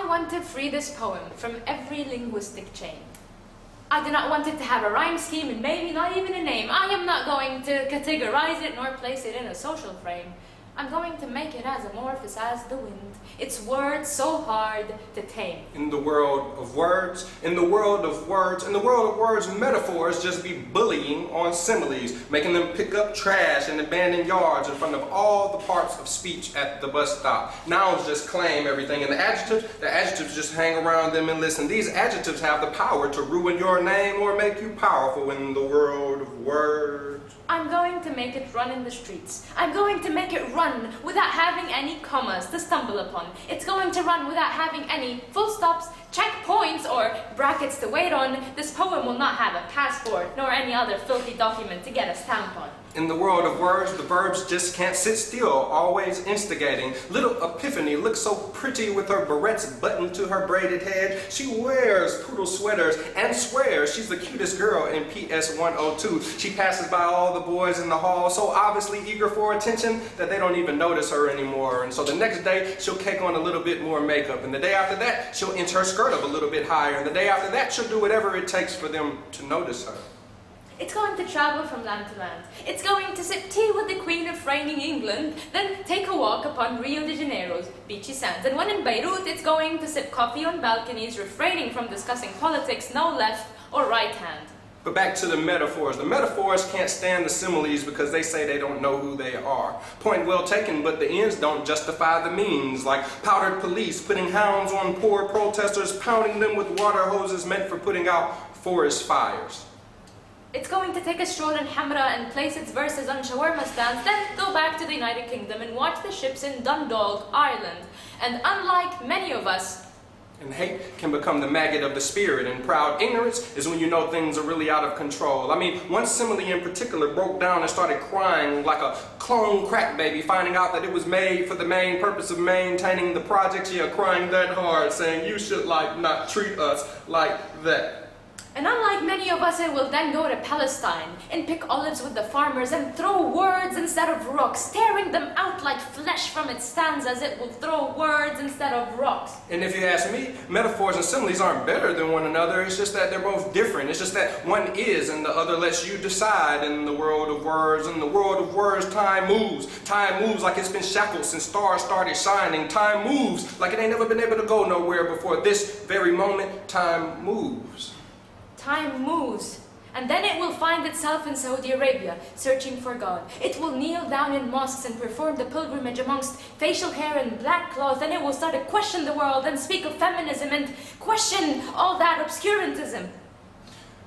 want to free this poem from every linguistic chain. I do not want it to have a rhyme scheme and maybe not even a name. I am not going to categorize it nor place it in a social frame. I'm going to make it as amorphous as the wind. Its words so hard to tame. In the world of words, metaphors just be bullying on similes, making them pick up trash in abandoned yards in front of all the parts of speech at the bus stop. Nouns just claim everything, and the adjectives just hang around them and listen. These adjectives have the power to ruin your name or make you powerful in the world of words. I'm going to make it run in the streets. I'm going to make it run without having any commas to stumble upon. It's going to run without having any full stops, checkpoints, or brackets to wait on. This poem will not have a passport nor any other filthy document to get a stamp on. In the world of words, the verbs just can't sit still, always instigating. Little Epiphany looks so pretty with her barrettes buttoned to her braided head. She wears poodle sweaters and swears she's the cutest girl in PS 102. She passes by all the boys in the hall, so obviously eager for attention that they don't even notice her anymore. And so the next day, she'll cake on a little bit more makeup. And the day after that, she'll inch her skirt up a little bit higher. And the day after that, she'll do whatever it takes for them to notice her. It's going to travel from land to land. It's going to sip tea with the Queen of reigning England, then take a walk upon Rio de Janeiro's beachy sands. And when in Beirut, it's going to sip coffee on balconies, refraining from discussing politics, no left or right hand. But back to the metaphors. The metaphors can't stand the similes because they say they don't know who they are. Point well taken, but the ends don't justify the means. Like powdered police putting hounds on poor protesters, pounding them with water hoses meant for putting out forest fires. It's going to take a stroll in Hamra and place its verses on shawarma stands, then go back to the United Kingdom and watch the ships in Dundalk, Ireland. And unlike many of us, and hate can become the maggot of the spirit, and proud ignorance is when you know things are really out of control. I mean, one simile in particular broke down and started crying like a clone crack baby, finding out that it was made for the main purpose of maintaining the project. Yeah, crying that hard, saying you should not treat us like that. And unlike many of us, it will then go to Palestine and pick olives with the farmers and throw words instead of rocks, tearing them out like flesh from its stands as it will throw words instead of rocks. And if you ask me, metaphors and similes aren't better than one another. It's just that they're both different. It's just that one is and the other lets you decide. In the world of words, time moves. Time moves like it's been shackled since stars started shining. Time moves like it ain't never been able to go nowhere before this very moment. Time moves. Time moves, and then it will find itself in Saudi Arabia, searching for God. It will kneel down in mosques and perform the pilgrimage amongst facial hair and black cloth, and it will start to question the world and speak of feminism and question all that obscurantism.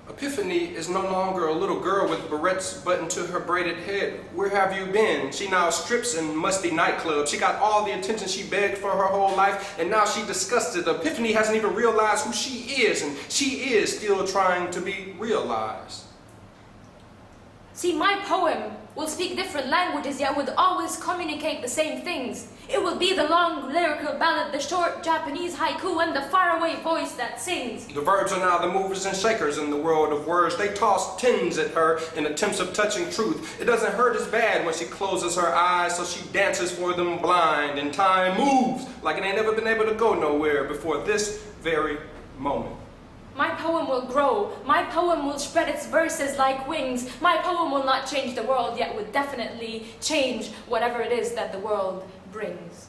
Epiphany is no longer a little girl with barrettes buttoned to her braided head. Where have you been? She now strips in musty nightclubs. She got all the attention she begged for her whole life, and now she disgusted. Epiphany hasn't even realized who she is, and she is still trying to be realized. See, my poem will speak different languages, yet would always communicate the same things. It will be the long lyrical ballad, the short Japanese haiku, and the faraway voice that sings. The verbs are now the movers and shakers in the world of words. They toss tins at her in attempts of touching truth. It doesn't hurt as bad when she closes her eyes, so she dances for them blind. And time moves like it ain't never been able to go nowhere before this very moment. My poem will grow. My poem will spread its verses like wings. My poem will not change the world, yet would definitely change whatever it is that the world brings.